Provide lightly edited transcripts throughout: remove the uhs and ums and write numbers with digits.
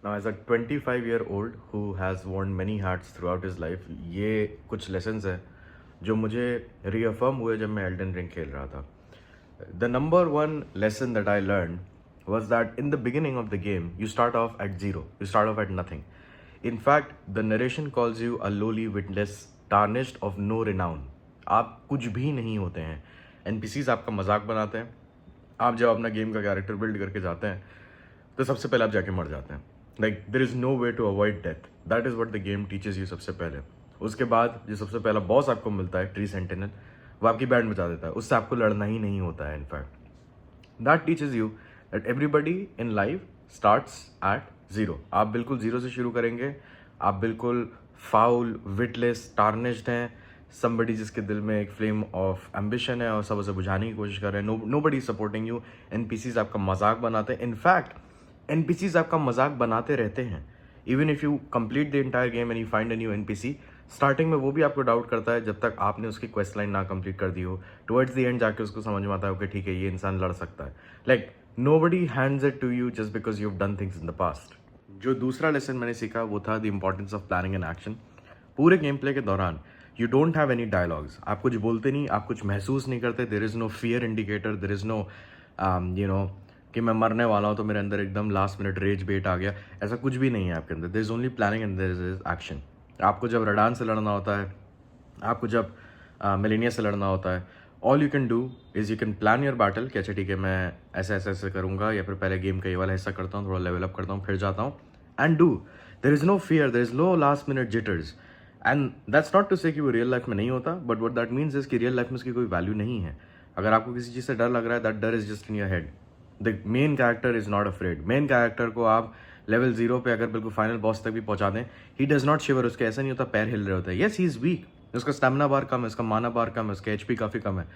Now, as a 25-year-old who has worn many hats throughout his life, ये कुछ lessons हैं जो मुझे reaffirm हुए जब मैं Elden Ring खेल रहा था. The number one lesson that I learned was that in the beginning of the game, you start off at zero. You start off at nothing. In fact, the narration calls you a lowly witless, tarnished of no renown. आप कुछ भी नहीं होते हैं. NPCs आपका मजाक बनाते हैं. आप जब अपना गेम का कैरेक्टर बिल्ड करके जाते हैं तो सबसे पहले आप जाके मर जाते हैं. Like there is no way to avoid death. That is what the game teaches you सबसे पहले. उसके बाद जो सबसे पहला बॉस आपको मिलता है, ट्री सेंटिनल, वो आपकी बैंड बचा देता है. उससे आपको लड़ना ही नहीं होता है. In fact that teaches you that everybody in life starts at zero. आप बिल्कुल ज़ीरो से शुरू करेंगे. आप बिल्कुल फाउल, विटलेस, टार्निश्ड हैं. समबडी जिसके दिल में एक फ्लेम ऑफ एम्बिशन है और सब उसे बुझाने की कोशिश कर रहे हैं. Nobody supporting you. NPCs आपका मजाक बनाते हैं. इनफैक्ट एनपीसीज आपका मजाक बनाते रहते हैं. Even if you complete the entire game and you find a new NPC, starting में वो भी आपको डाउट करता है जब तक आपने उसकी क्वेस्ट लाइन ना कंप्लीट कर दी हो. टुवर्ड्स द एंड जाके उसको समझ में आता है ओके ठीक है, ये इंसान लड़ सकता है. Like nobody hands it to you just because you have done things in the past. जो दूसरा लेसन मैंने सीखा वो था the importance of planning and action. पूरे गेम प्ले के दौरान you don't have any dialogues. आप कुछ बोलते नहीं, आप कुछ महसूस नहीं करते. There is no fear indicator, there is no you know कि मैं मरने वाला हूँ तो मेरे अंदर एकदम लास्ट मिनट रेज बेट आ गया. ऐसा कुछ भी नहीं है आपके अंदर. There is only planning and there is action. आपको जब रडान से लड़ना होता है, आपको जब मिलेनिया से लड़ना होता है, all you can do is you can plan your battle कि अच्छा ठीक है मैं ऐसे ऐसे ऐसे करूँगा, या फिर पहले गेम का ये वाला हिस्सा करता हूँ, थोड़ा लेवल अप करता हूँ, फिर जाता हूँ and do. There is no fear, there is no last minute jitters. And that's not to say कि वो रियल लाइफ में नहीं होता, but what that means is कि रियल लाइफ में उसकी कोई वैल्यू नहीं है. अगर आपको किसी चीज़ से डर लग रहा है, दैट डर is just in your head. The main character is not afraid. Main character को आप लेवल 0 पे अगर बिल्कुल फाइनल बॉस तक भी पहुंचा दें, ही डज नॉट शिवर. उसके ऐसा नहीं होता पैर हिल रहे होते हैं. येस ही इज वीक, उसका स्टेमिना बार कम है, उसका माना बार कम है, उसका एचपी काफ़ी कम है,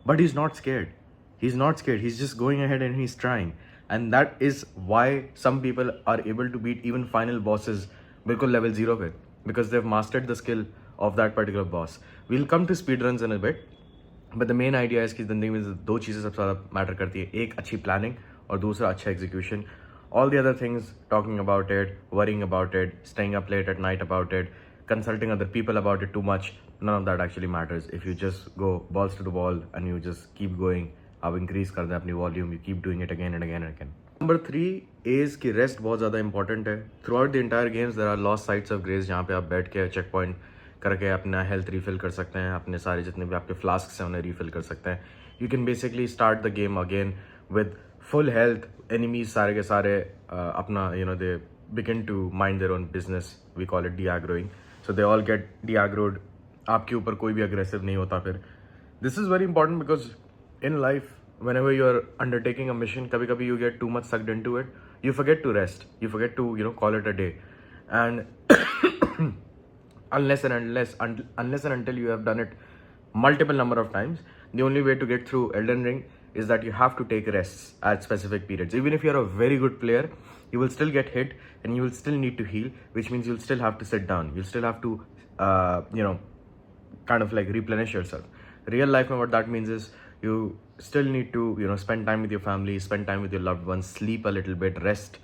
but he is not scared. He is not scared. He is just going ahead and he is trying. And that is why some people are able to beat even final bosses बिल्कुल level 0 पे, because they've mastered the skill of that particular boss. We'll come to speed runs in a bit, but the main idea is कि ज़िंदगी में दो चीज़ें सबसे ज़्यादा matter करती है. एक अच्छी प्लानिंग और दूसरा अच्छा execution. All the other things, talking about it, worrying about it, staying up late at night about it, consulting other people about it too much, none of that actually matters if you just go balls to the wall and you just keep going. आप increase कर दें अपनी volume, you keep doing it again and again and again. Number 3 is कि rest बहुत ज़्यादा important है. Throughout the entire games there are lost sites of grace, जहाँ पे आप बैठ के चेक पॉइंट करके अपना हेल्थ रीफिल कर सकते हैं. अपने सारे जितने भी आपके फ्लास्क हैं उन्हें रीफिल कर सकते हैं. You can basically start the game again with full health. Enemies सारे के सारे अपना they begin to mind their own business. We call it de aggroing. So they all get de aggroed. आपके ऊपर कोई भी अग्रेसिव नहीं होता फिर. This is very important because in life whenever you are undertaking a mission, kabhi you get too much sucked into it, you forget to rest, you forget to call it a day. And unless and until you have done it multiple number of times, the only way to get through Elden Ring is that you have to take rests at specific periods. Even if you're a very good player, you will still get hit and you will still need to heal, which means you'll still have to sit down, you'll still have to kind of like replenish yourself. Real life, what that means is you still need to spend time with your family, spend time with your loved ones, sleep a little bit, rest.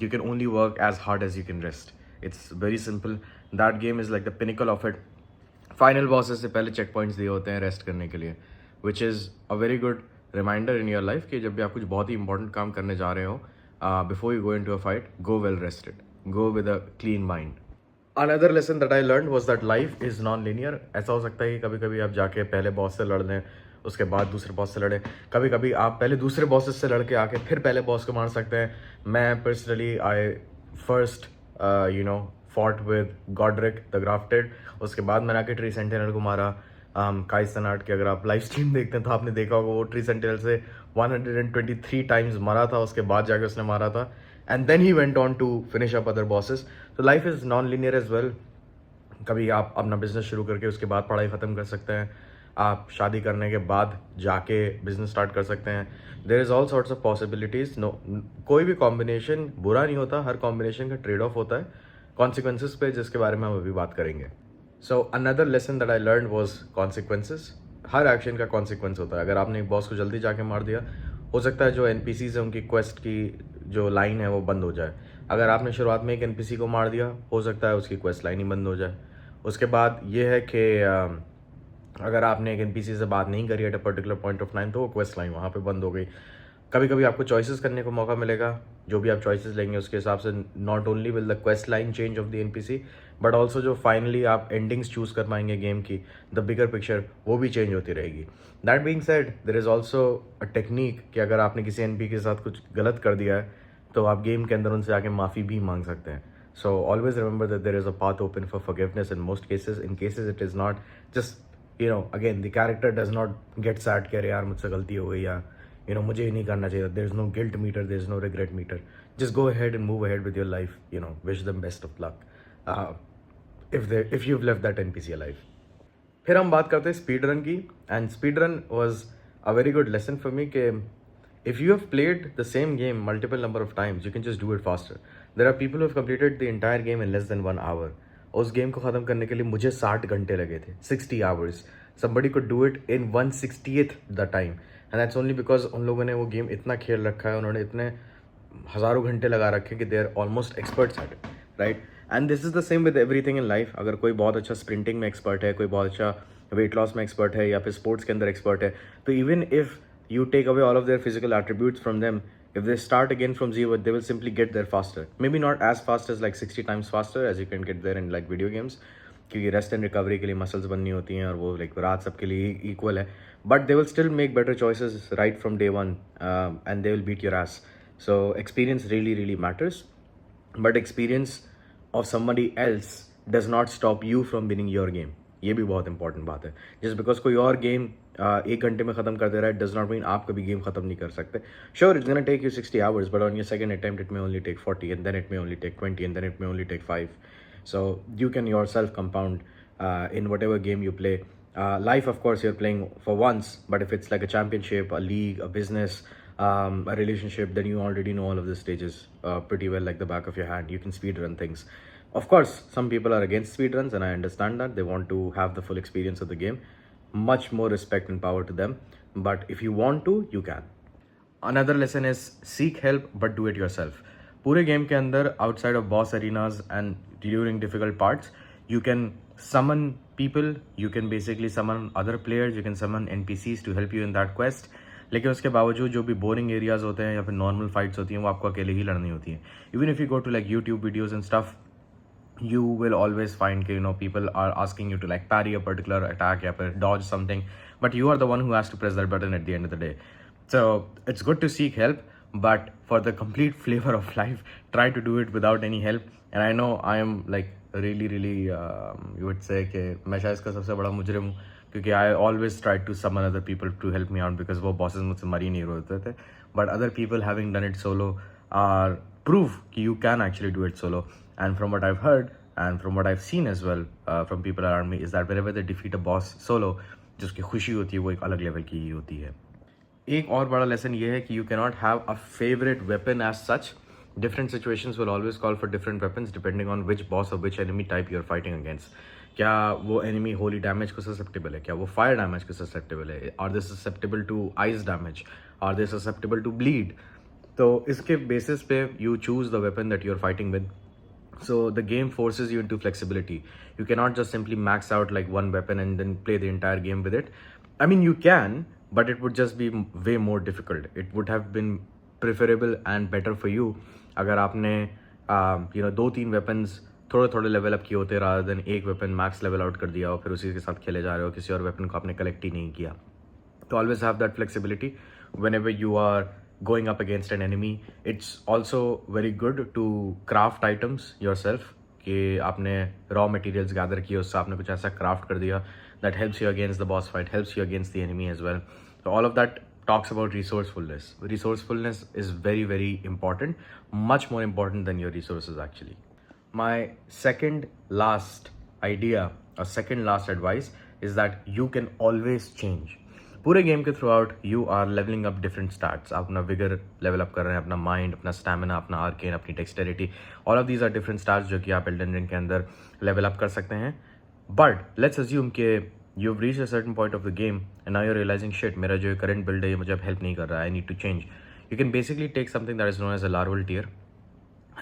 You can only work as hard as you can rest. It's very simple. That game is like the pinnacle of it. Final bosses से पहले check points दिए होते हैं rest करने के लिए, which is a very good reminder in your life कि जब भी आप कुछ बहुत ही important काम करने जा रहे हो, before you go into a fight, go well rested, go with a clean mind. Another lesson that I learned was that life is non-linear. ऐसा हो सकता है कि कभी कभी आप जाके पहले बॉस से लड़ लें, उसके बाद दूसरे बॉस से लड़े. कभी कभी आप पहले दूसरे बॉसेस से लड़ के आके फिर पहले बॉस को मार सकते हैं. मैं personally I first fought with Godrick the Grafted. उसके बाद मैंने आके ट्री सेंटिनल को मारा. काइस तनाट की अगर आप लाइव स्ट्रीम देखते हैं तो आपने देखा होगा वो ट्री सेंटिनल से 123 टाइम्स मरा था. उसके बाद जाके उसने मारा था. And then he went on to finish up other bosses. तो life is non linear as well. कभी आप अपना बिजनेस शुरू करके उसके बाद पढ़ाई ख़त्म कर सकते हैं. आप शादी करने के बाद जाके बिजनेस स्टार्ट कर सकते हैं. There is all sorts of possibilities. No, कोई भी कॉम्बिनेशन बुरा नहीं होता. हर कॉम्बिनेशन का ट्रेड ऑफ होता है कॉन्सिक्वेंसेस पे, जिसके बारे में हम अभी बात करेंगे. So another lesson that I learn was consequences. Her action का कॉन्सिक्वेंस होता है. अगर आपने एक बॉस को जल्दी जाके मार दिया, हो सकता है जो एनपीसीज है उनकी क्वेस्ट की जो लाइन है वो बंद हो जाए. अगर आपने शुरुआत में एक एनपीसी को मार दिया, हो सकता है उसकी क्वेस्ट लाइन ही बंद हो जाए। उसके बाद ये है कि अगर आपने एक एनपीसी से बात नहीं करी at a particular point of time, तो वो क्वेस्ट लाइन वहाँ पे बंद हो गई। कभी कभी आपको चॉइसेस करने को मौका मिलेगा, जो भी आप चॉइसेस लेंगे उसके हिसाब से not only will the quest line change of the NPC, but also जो फाइनली आप एंडिंग्स चूज कर पाएंगे गेम की, द बिगर पिक्चर, वो भी चेंज होती रहेगी। That being said, there is also a technique कि अगर आपने किसी एनपी के साथ कुछ गलत कर दिया है, तो आप गेम के अंदर उनसे आके माफ़ी भी मांग सकते हैं। So always remember that there is a path open for forgiveness in most cases. In cases it is not just again the character does not get sad कि अरे यार मुझसे गलती हो गई, या मुझे ये नहीं करना चाहिए, there is no guilt meter, there is no regret meter, just go ahead and move ahead with your life, wish them best of luck if you've left that NPC alive. फिर हम बात करते हैं स्पीड रन की, and speed run was a very good lesson for me कि if you have played the same game multiple number of times, you can just do it faster. There are people who have completed the entire game in less than 1 hour. उस game को ख़त्म करने के लिए मुझे 60 घंटे लगे थे, 60 hours. Somebody could do it in 1/60th the time. And that's only because उन लोगों ने वो गेम इतना खेल रखा है, उन्होंने इतने हज़ारों घंटे लगा रखे कि they are almost experts at it, right? And this is the same with everything in life. अगर कोई बहुत अच्छा स्प्रिंटिंग में एक्सपर्ट है, कोई बहुत अच्छा वेट लॉस में एक्सपर्ट है, या फिर स्पोर्ट्स के अंदर एक्सपर्ट है, तो even if you take away all of their physical attributes from them, if they start again from zero, they will simply get there faster. Maybe not as fast as like 60 times faster as you can get there in like video games, क्योंकि rest and recovery के लिए muscles बननी होती हैं और वो like रात सबके लिए इक्वल है, but they will still make better choices right from day one, and they will beat your ass. So experience really really matters, but experience of somebody else does not stop you from winning your game. ये भी बहुत important बात है. Just because कोई और game 1 घंटे में ख़त्म कर दे रहा है, डज नॉट मीन आप कभी गेम ख़त्म नहीं कर सकते. Sure it's gonna take you 60 hours, but on your second attempt it may only take 40, and then it may only take 20, and then it may only take 5. So you can yourself compound in whatever game you play. Life, of course, you're playing for once, but if it's like a championship, a league, a business, a relationship, then you already know all of the stages pretty well like the back of your hand. You can speed run things. Of course, some people are against speed runs, and I understand that. They want to have the full experience of the game. Much more respect and power to them. But if you want to, you can. Another lesson is seek help, but do it yourself. पूरे game के अंदर outside of boss arenas and during difficult parts, you can summon people, you can basically summon other players, you can summon NPCs to help you in that quest. लेकिन उसके बावजूद जो भी boring areas होते हैं या फिर नॉर्मल फाइट्स होती हैं, वो आपको अकेले ही लड़नी होती हैं. Even if you go to like YouTube videos and stuff, you will always find कि people are asking you to like parry a particular attack या फिर dodge something, but you are the one who has to press that button at the end of the day. So it's good to seek help, but for the complete flavor of life, try to do it without any help. And I know I am like really you would say कि मैं शायद इसका सबसे बड़ा मुजरिम हूँ, क्योंकि I always try to summon other people to help me out because वो bosses मुझसे मर ही नहीं होते थे. But other people having done it solo are proof कि you can actually do it solo. And from what I've heard and from what I've seen as well from people around me is that whenever they defeat a boss solo, जिसकी खुशी होती है वो एक अलग level की ही होती है. एक और बड़ा लेसन ये है कि you cannot have a favorite weapon as such. Different situations will always call for different weapons depending on which boss or which enemy type you're fighting against. क्या वो enemy holy damage को susceptible है? क्या वो fire damage को susceptible है? Are they susceptible to ice damage? Are they susceptible to bleed? तो इसके basis पे you choose the weapon that you're fighting with. So the game forces you into flexibility. You cannot just simply max out like one weapon and then play the entire game with it. I mean, you can, but it would just be way more difficult. It would have been preferable and better for you अगर आपने 2-3 weapons थोड़े level up किए होते, rather than एक weapon max level out कर दिया और फिर उसी के साथ खेले जा रहे हो, किसी और weapon को आपने collect ही नहीं किया. तो always have that flexibility whenever you are going up against an enemy. It's also very good to craft items yourself, कि आपने raw materials gather किए, उससे आपने कुछ ऐसा craft कर दिया that helps you against the boss fight, helps you against the enemy as well. So all of that talks about resourcefulness. Resourcefulness is very important, much more important than your resources actually. My second last idea or second last advice is that you can always change. पूरे game के throughout you are levelling up different stats. आप अपना vigour level up कर रहे हैं, अपना mind, अपना stamina, अपना आर्केन, अपनी dexterity, all of these are different stats जो कि आप एल्डन रिंग के अंदर लेवल अप कर सकते हैं. बट लेट्स अज्यूम कि you have reached a certain point of the game and now you are realising shit, मेरा जो करंट बिल्ड है ये मुझे अब हेल्प नहीं कर रहा है, I need to change. You can basically take something that is known as a larval tear,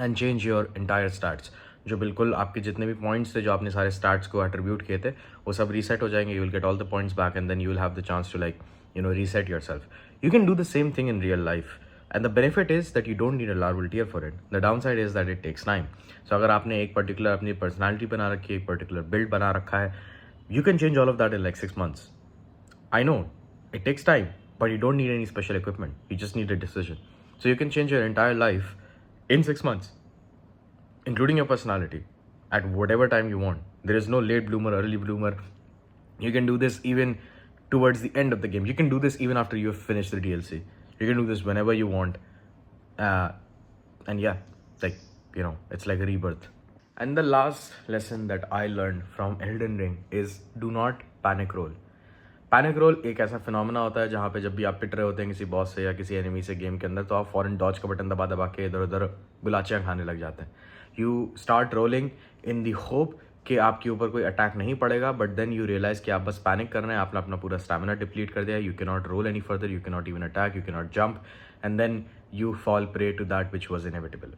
and change your entire starts. जो बिल्कुल आपके जितने भी पॉइंट्स थे जो आपने सारे स्टार्ट्स को एट्रीब्यूट किए थे वो सब रीसेट हो जाएंगे। You will get all the points back and then you will have the chance to like reset yourself. You can do the same thing in real life and the benefit is that you don't need a larval tear for it. The downside is that it takes time. So अगर आपने एक particular अपनी personality बना रखी है, एक particular build बना रखा है, you can change all of that in like 6 months. I know it takes time, but you don't need any special equipment. You just need a decision. So you can change your entire life in 6 months, including your personality, at whatever time you want. There is no late bloomer, early bloomer. You can do this even towards the end of the game. You can do this even after you have finished the DLC. You can do this whenever you want. And yeah, like, it's like a rebirth. And the last lesson that I learned from Elden Ring is do not panic roll. Panic roll एक ऐसा phenomena होता है जहाँ पे जब भी आप पिट रहे होते हैं किसी बॉस से या किसी एनिमी से गेम के अंदर, तो आप फॉरन डॉज का बटन दबा दबा के इधर उधर गुलाचियाँ खाने लग जाते हैं. You start rolling in the hope कि आपके ऊपर कोई अटैक नहीं पड़ेगा, बट देन यू रियलाइज कि आप बस पैनिक कर रहे हैं, आपने अपना पूरा स्टैमिना डिप्लीट कर दिया. You can not roll any further, you can not even attack, you can not jump, and then you fall prey to that which was inevitable.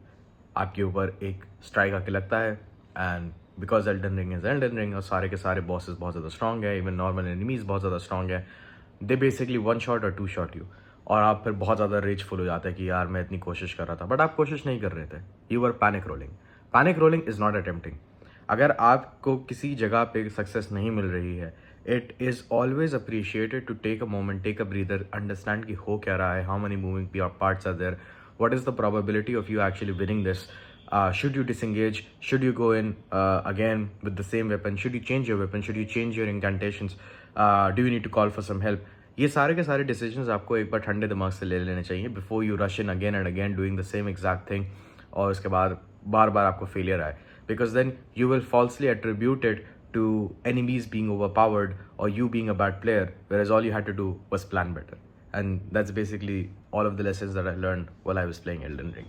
आपके ऊपर एक स्ट्राइक आके लगता है, and because Elden Ring is Elden Ring और सारे के सारे बॉसेस बहुत ज़्यादा स्ट्रॉन्ग है, इवन नॉर्मल एनिमीज बहुत ज़्यादा स्ट्रॉन्ग है, दे बेसिकली वन शॉट और टू शॉट यू, और आप फिर बहुत ज़्यादा रेजफुल हो जाते हैं कि यार मैं इतनी कोशिश कर रहा था, बट आप कोशिश नहीं कर रहे थे. You are panic rolling. Panic rolling is not attempting. अगर आपको किसी जगह पे सक्सेस नहीं मिल रही है, it is always appreciated to take a moment, take a breather, understand कि हो क्या रहा है, how many moving parts are there, what is the probability of you actually winning this, should you disengage, should you go in again with the same weapon, should you change your weapon, should you change your incantations, do you need to call for some help. ये सारे के सारे decisions आपको एक बार ठंडे दिमाग से ले लेने चाहिए before you rush in again and again doing the same exact thing, और उसके बाद बार बार आपको फेलियर आए, because then you will falsely attributed to enemies being overpowered or you being a bad player, whereas all you had to do was plan better. And that's basically all of the lessons that I learned while I was playing Elden Ring.